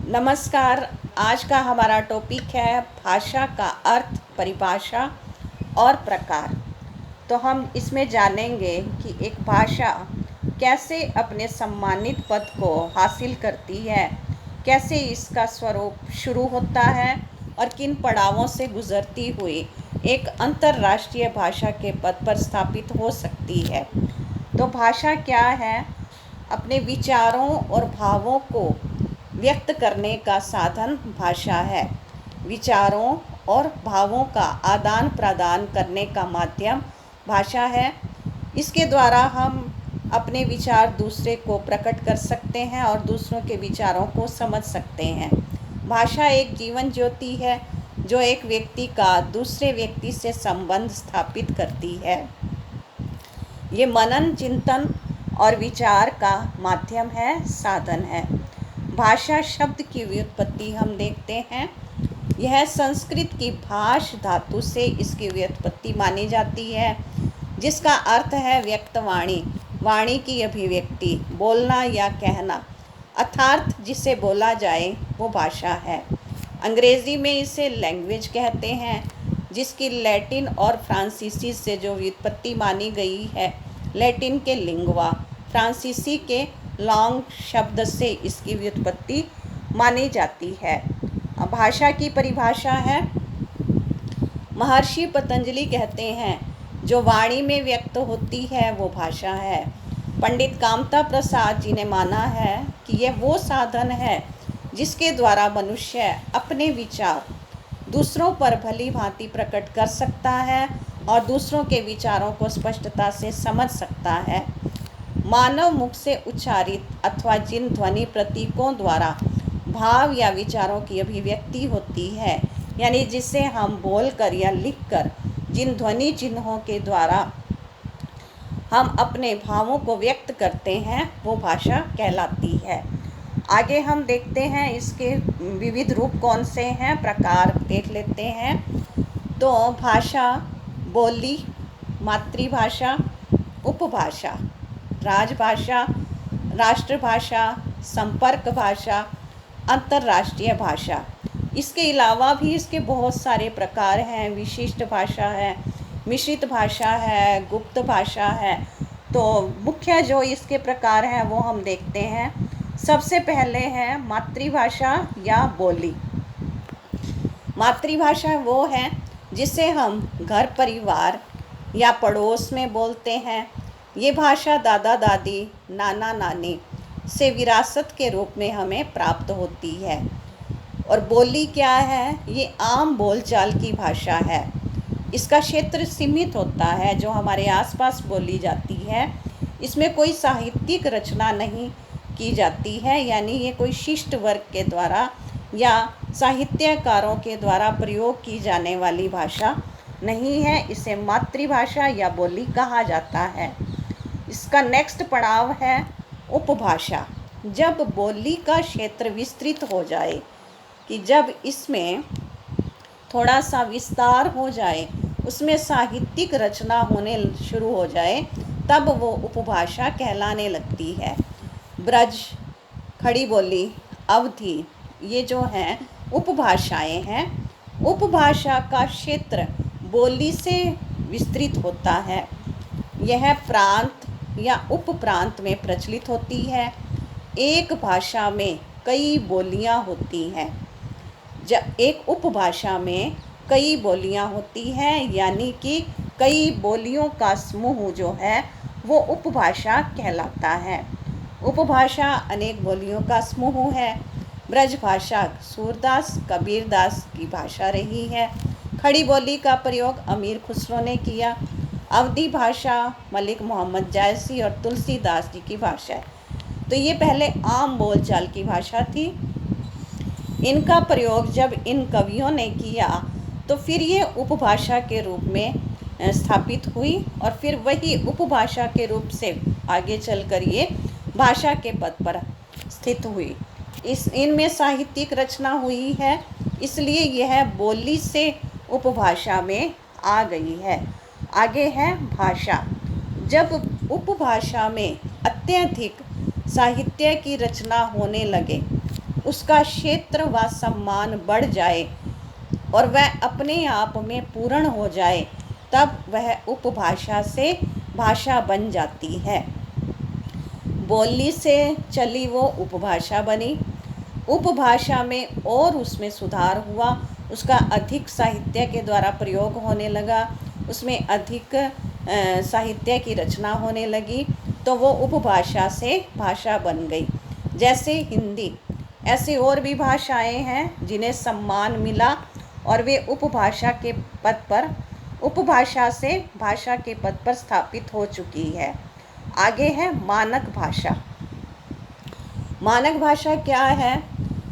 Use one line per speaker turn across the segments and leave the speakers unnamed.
नमस्कार। आज का हमारा टॉपिक है भाषा का अर्थ, परिभाषा और प्रकार। तो हम इसमें जानेंगे कि एक भाषा कैसे अपने सम्मानित पद को हासिल करती है, कैसे इसका स्वरूप शुरू होता है और किन पड़ावों से गुजरती हुई एक अंतर्राष्ट्रीय भाषा के पद पर स्थापित हो सकती है। तो भाषा क्या है? अपने विचारों और भावों को व्यक्त करने का साधन भाषा है। विचारों और भावों का आदान प्रदान करने का माध्यम भाषा है। इसके द्वारा हम अपने विचार दूसरे को प्रकट कर सकते हैं और दूसरों के विचारों को समझ सकते हैं। भाषा एक जीवन ज्योति है जो एक व्यक्ति का दूसरे व्यक्ति से संबंध स्थापित करती है। ये मनन, चिंतन और विचार का माध्यम है, साधन है। भाषा शब्द की व्युत्पत्ति हम देखते हैं। यह संस्कृत की भाष धातु से इसकी व्युत्पत्ति मानी जाती है, जिसका अर्थ है व्यक्त वाणी, वाणी की अभिव्यक्ति, बोलना या कहना, अर्थात जिसे बोला जाए वो भाषा है। अंग्रेज़ी में इसे लैंग्वेज कहते हैं, जिसकी लैटिन और फ्रांसीसी से जो व्युत्पत्ति मानी गई है, लैटिन के लिंगवा, फ्रांसीसी के लॉन्ग शब्द से इसकी व्युत्पत्ति मानी जाती है। भाषा की परिभाषा है, महर्षि पतंजलि कहते हैं जो वाणी में व्यक्त होती है वो भाषा है। पंडित कामता प्रसाद जी ने माना है कि यह वो साधन है जिसके द्वारा मनुष्य अपने विचार दूसरों पर भली भांति प्रकट कर सकता है और दूसरों के विचारों को स्पष्टता से समझ सकता है। मानव मुख से उच्चारित अथवा जिन ध्वनि प्रतीकों द्वारा भाव या विचारों की अभिव्यक्ति होती है, यानी जिसे हम बोलकर या लिखकर जिन ध्वनि चिन्हों के द्वारा हम अपने भावों को व्यक्त करते हैं, वो भाषा कहलाती है। आगे हम देखते हैं इसके विविध रूप कौन से हैं, प्रकार देख लेते हैं। तो भाषा, बोली, मातृभाषा, उपभाषा, राजभाषा, राष्ट्रभाषा, संपर्क भाषा, अंतर्राष्ट्रीय भाषा। इसके अलावा भी इसके बहुत सारे प्रकार हैं। विशिष्ट भाषा है, मिश्रित भाषा है, गुप्त भाषा है। तो मुख्य जो इसके प्रकार हैं वो हम देखते हैं। सबसे पहले है मातृभाषा या बोली। मातृभाषा वो है जिसे हम घर परिवार या पड़ोस में बोलते हैं। ये भाषा दादा दादी, नाना नानी से विरासत के रूप में हमें प्राप्त होती है। और बोली क्या है? ये आम बोलचाल की भाषा है। इसका क्षेत्र सीमित होता है, जो हमारे आसपास बोली जाती है। इसमें कोई साहित्यिक रचना नहीं की जाती है, यानी ये कोई शिष्ट वर्ग के द्वारा या साहित्यकारों के द्वारा प्रयोग की जाने वाली भाषा नहीं है। इसे मातृभाषा या बोली कहा जाता है। इसका नेक्स्ट पड़ाव है उपभाषा। जब बोली का क्षेत्र विस्तृत हो जाए, कि जब इसमें थोड़ा सा विस्तार हो जाए, उसमें साहित्यिक रचना होने शुरू हो जाए, तब वो उपभाषा कहलाने लगती है। ब्रज, खड़ी बोली, अवधी, ये जो हैं उपभाषाएं हैं। उपभाषा का क्षेत्र बोली से विस्तृत होता है। यह प्रांत या उपप्रांत में प्रचलित होती है। एक भाषा में कई बोलियां होती हैं। जब एक उपभाषा में कई बोलियां होती हैं, यानी कि कई बोलियों का समूह जो है वो उपभाषा कहलाता है। उपभाषा अनेक बोलियों का समूह है। ब्रज भाषा सूरदास, कबीरदास की भाषा रही है। खड़ी बोली का प्रयोग अमीर खुसरो ने किया। अवधी भाषा मलिक मोहम्मद जायसी और तुलसीदास जी की भाषा है। तो ये पहले आम बोलचाल की भाषा थी। इनका प्रयोग जब इन कवियों ने किया तो फिर ये उपभाषा के रूप में स्थापित हुई और फिर वही उपभाषा के रूप से आगे चलकर ये भाषा के पद पर स्थित हुई। इनमें साहित्यिक रचना हुई है, इसलिए यह बोली से उपभाषा में आ गई है। आगे है भाषा। जब उपभाषा में अत्यधिक साहित्य की रचना होने लगे, उसका क्षेत्र व सम्मान बढ़ जाए और वह अपने आप में पूर्ण हो जाए, तब वह उपभाषा से भाषा बन जाती है। बोलनी से चली वो उपभाषा बनी, उपभाषा में और उसमें सुधार हुआ, उसका अधिक साहित्य के द्वारा प्रयोग होने लगा, उसमें अधिक साहित्य की रचना होने लगी, तो वो उपभाषा से भाषा बन गई। जैसे हिंदी, ऐसे और भी भाषाएं हैं जिन्हें सम्मान मिला और वे उपभाषा के पद पर, उपभाषा से भाषा के पद पर स्थापित हो चुकी है। आगे है मानक भाषा। मानक भाषा क्या है?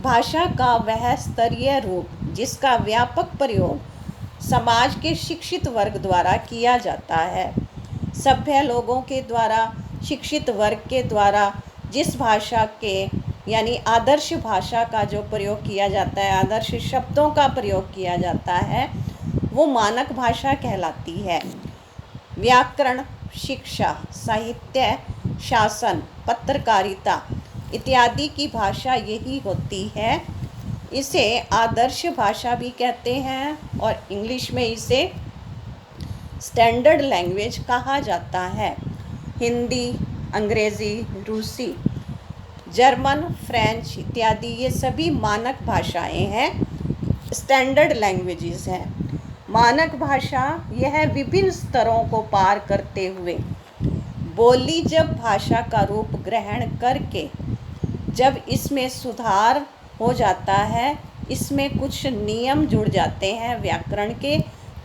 भाषा का वह स्तरीय रूप जिसका व्यापक प्रयोग समाज के शिक्षित वर्ग द्वारा किया जाता है। सभ्य लोगों के द्वारा, शिक्षित वर्ग के द्वारा जिस भाषा के यानी आदर्श भाषा का जो प्रयोग किया जाता है, आदर्श शब्दों का प्रयोग किया जाता है, वो मानक भाषा कहलाती है। व्याकरण, शिक्षा, साहित्य, शासन, पत्रकारिता इत्यादि की भाषा यही होती है। इसे आदर्श भाषा भी कहते हैं और इंग्लिश में इसे स्टैंडर्ड लैंग्वेज कहा जाता है। हिंदी, अंग्रेज़ी, रूसी, जर्मन, फ्रेंच इत्यादि ये सभी मानक भाषाएं हैं, स्टैंडर्ड लैंग्वेजेस हैं। मानक भाषा यह विभिन्न स्तरों को पार करते हुए बोली जब भाषा का रूप ग्रहण करके जब इसमें सुधार हो जाता है, इसमें कुछ नियम जुड़ जाते हैं व्याकरण के,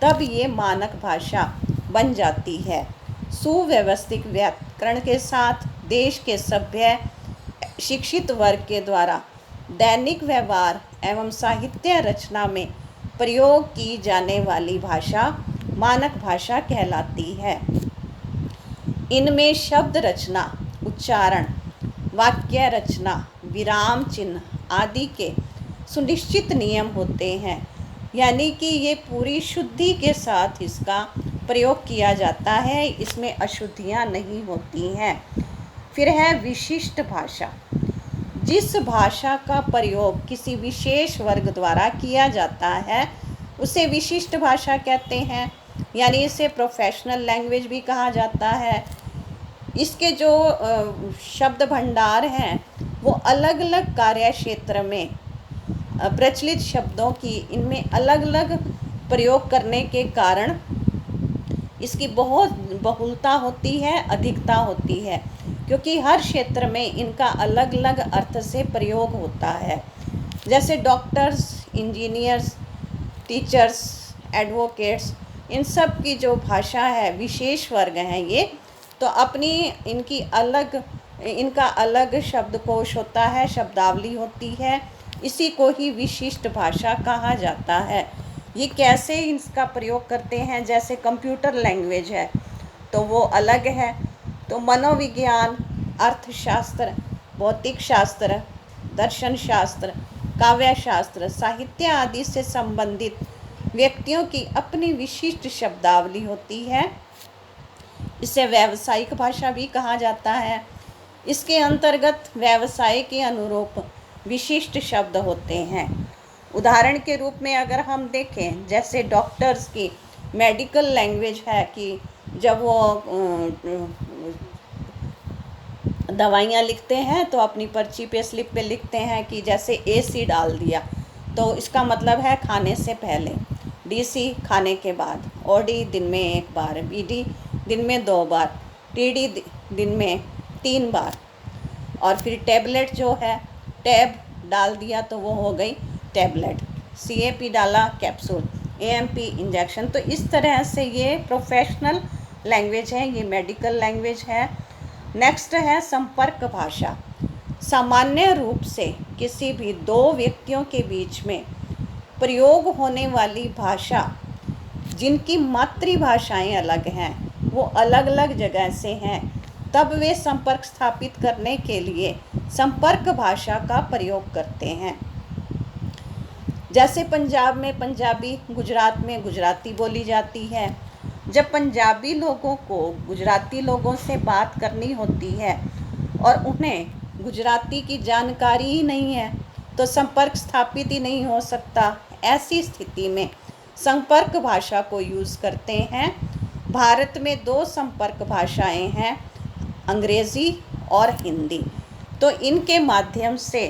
तब ये मानक भाषा बन जाती है। सुव्यवस्थित व्याकरण के साथ देश के सभ्य शिक्षित वर्ग के द्वारा दैनिक व्यवहार एवं साहित्य रचना में प्रयोग की जाने वाली भाषा मानक भाषा कहलाती है। इनमें शब्द रचना, उच्चारण, वाक्य रचना, विराम चिन्ह आदि के सुनिश्चित नियम होते हैं, यानी कि ये पूरी शुद्धि के साथ इसका प्रयोग किया जाता है, इसमें अशुद्धियाँ नहीं होती हैं। फिर है विशिष्ट भाषा। जिस भाषा का प्रयोग किसी विशेष वर्ग द्वारा किया जाता है उसे विशिष्ट भाषा कहते हैं, यानी इसे प्रोफेशनल लैंग्वेज भी कहा जाता है। इसके जो शब्द भंडार हैं वो अलग अलग कार्य क्षेत्र में प्रचलित शब्दों की इनमें अलग अलग प्रयोग करने के कारण इसकी बहुत बहुलता होती है, अधिकता होती है, क्योंकि हर क्षेत्र में इनका अलग अलग अर्थ से प्रयोग होता है। जैसे डॉक्टर्स, इंजीनियर्स, टीचर्स, एडवोकेट्स, इन सब की जो भाषा है, विशेष वर्ग हैं ये, तो अपनी इनका अलग शब्दकोश होता है, शब्दावली होती है, इसी को ही विशिष्ट भाषा कहा जाता है। ये कैसे इसका प्रयोग करते हैं? जैसे कंप्यूटर लैंग्वेज है तो वो अलग है, तो मनोविज्ञान, अर्थशास्त्र, भौतिक शास्त्र, दर्शन शास्त्र, काव्य शास्त्र, साहित्य आदि से संबंधित व्यक्तियों की अपनी विशिष्ट शब्दावली होती है। इसे व्यावसायिक भाषा भी कहा जाता है। इसके अंतर्गत व्यवसाय के अनुरूप विशिष्ट शब्द होते हैं। उदाहरण के रूप में अगर हम देखें, जैसे डॉक्टर्स की मेडिकल लैंग्वेज है कि जब वो दवाइयाँ लिखते हैं तो अपनी पर्ची पे, स्लिप पे लिखते हैं कि जैसे AC डाल दिया तो इसका मतलब है खाने से पहले, DC खाने के बाद, OD दिन में 1 बार, BD दिन में 2 बार, TD दिन में 3 बार, और फिर टैबलेट जो है, टैब डाल दिया तो वो हो गई टैबलेट, CAP डाला कैप्सूल, AMP इंजेक्शन। तो इस तरह से ये प्रोफेशनल लैंग्वेज है, ये मेडिकल लैंग्वेज है। नेक्स्ट है संपर्क भाषा। सामान्य रूप से किसी भी 2 व्यक्तियों के बीच में प्रयोग होने वाली भाषा जिनकी मातृभाषाएं अलग हैं, वो अलग अलग जगह से हैं, तब वे संपर्क स्थापित करने के लिए संपर्क भाषा का प्रयोग करते हैं। जैसे पंजाब में पंजाबी, गुजरात में गुजराती बोली जाती है। जब पंजाबी लोगों को गुजराती लोगों से बात करनी होती है और उन्हें गुजराती की जानकारी ही नहीं है, तो संपर्क स्थापित ही नहीं हो सकता। ऐसी स्थिति में संपर्क भाषा को यूज़ करते हैं। भारत में 2 संपर्क भाषाएं हैं, अंग्रेज़ी और हिंदी। तो इनके माध्यम से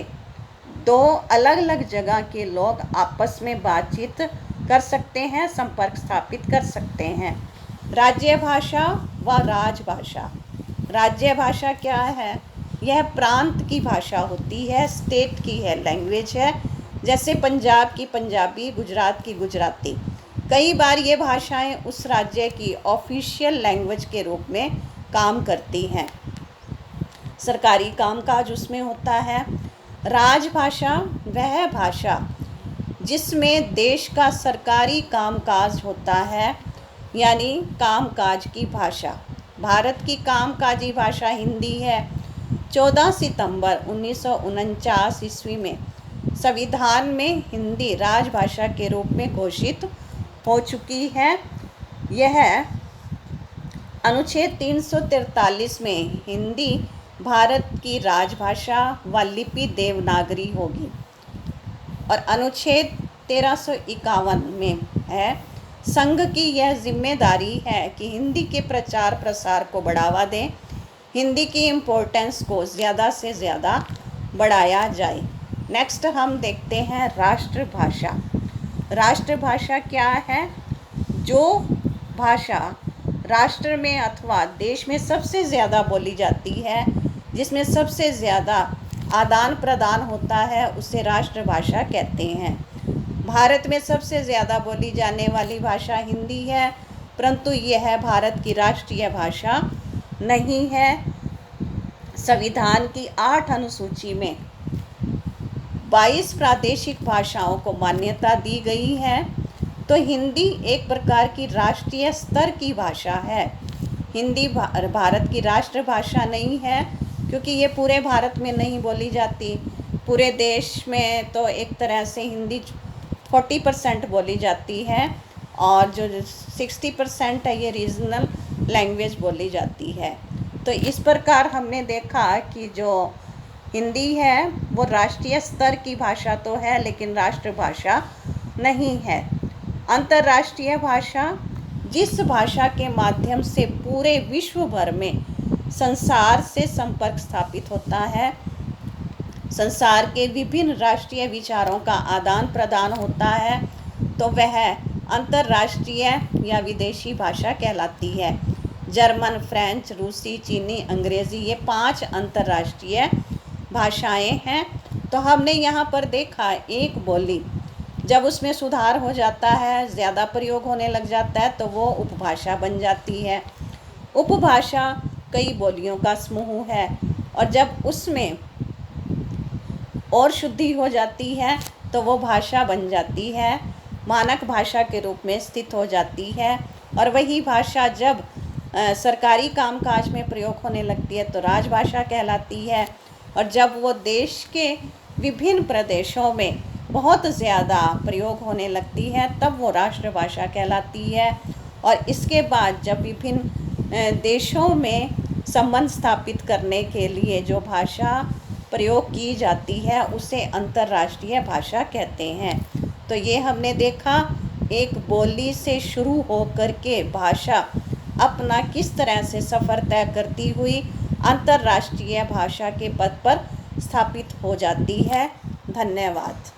2 अलग अलग जगह के लोग आपस में बातचीत कर सकते हैं, संपर्क स्थापित कर सकते हैं। राज्य भाषा व राजभाषा। राज्य भाषा क्या है? यह प्रांत की भाषा होती है, स्टेट की है, लैंग्वेज है। जैसे पंजाब की पंजाबी, गुजरात की गुजराती। कई बार ये भाषाएं उस राज्य की ऑफिशियल लैंग्वेज के रूप में काम करती हैं, सरकारी कामकाज उसमें होता है। राजभाषा वह भाषा जिसमें देश का सरकारी कामकाज होता है, यानी कामकाज की भाषा। भारत की कामकाजी भाषा हिंदी है। 14 सितंबर 1949 ईस्वी में संविधान में हिंदी राजभाषा के रूप में घोषित हो चुकी है। यह अनुच्छेद 343 में हिंदी भारत की राजभाषा व लिपि देवनागरी होगी। और अनुच्छेद 1351 में है, संघ की यह जिम्मेदारी है कि हिंदी के प्रचार प्रसार को बढ़ावा दें, हिंदी की इम्पोर्टेंस को ज़्यादा से ज़्यादा बढ़ाया जाए। नेक्स्ट हम देखते हैं राष्ट्रभाषा। राष्ट्रभाषा क्या है? जो भाषा राष्ट्र में अथवा देश में सबसे ज़्यादा बोली जाती है, जिसमें सबसे ज़्यादा आदान प्रदान होता है, उसे राष्ट्रभाषा कहते हैं। भारत में सबसे ज़्यादा बोली जाने वाली भाषा हिंदी है, परंतु यह भारत की राष्ट्रीय भाषा नहीं है। संविधान की 8 अनुसूची में 22 प्रादेशिक भाषाओं को मान्यता दी गई है। तो हिंदी एक प्रकार की राष्ट्रीय स्तर की भाषा है। हिंदी भारत की राष्ट्रभाषा नहीं है, क्योंकि ये पूरे भारत में नहीं बोली जाती। पूरे देश में तो एक तरह से हिंदी 40% बोली जाती है, और जो 60% है ये रीजनल लैंग्वेज बोली जाती है। तो इस प्रकार हमने देखा कि जो हिंदी है वो राष्ट्रीय स्तर की भाषा तो है, लेकिन राष्ट्रभाषा नहीं है। अंतर्राष्ट्रीय भाषा जिस भाषा के माध्यम से पूरे विश्व भर में संसार से संपर्क स्थापित होता है, संसार के विभिन्न राष्ट्रीय विचारों का आदान प्रदान होता है, तो वह अंतर्राष्ट्रीय या विदेशी भाषा कहलाती है। जर्मन, फ्रेंच, रूसी, चीनी, अंग्रेज़ी, ये 5 अंतर्राष्ट्रीय भाषाएं हैं। तो हमने यहाँ पर देखा एक बोली जब उसमें सुधार हो जाता है, ज़्यादा प्रयोग होने लग जाता है, तो वो उपभाषा बन जाती है। उपभाषा कई बोलियों का समूह है, और जब उसमें और शुद्धि हो जाती है तो वो भाषा बन जाती है, मानक भाषा के रूप में स्थित हो जाती है। और वही भाषा जब सरकारी कामकाज में प्रयोग होने लगती है तो राजभाषा कहलाती है। और जब वो देश के विभिन्न प्रदेशों में बहुत ज़्यादा प्रयोग होने लगती है, तब वो राष्ट्रभाषा कहलाती है। और इसके बाद जब विभिन्न देशों में संबंध स्थापित करने के लिए जो भाषा प्रयोग की जाती है, उसे अंतर्राष्ट्रीय भाषा कहते हैं। तो ये हमने देखा, एक बोली से शुरू होकर के भाषा अपना किस तरह से सफ़र तय करती हुई अंतर्राष्ट्रीय भाषा के पद पर स्थापित हो जाती है। धन्यवाद।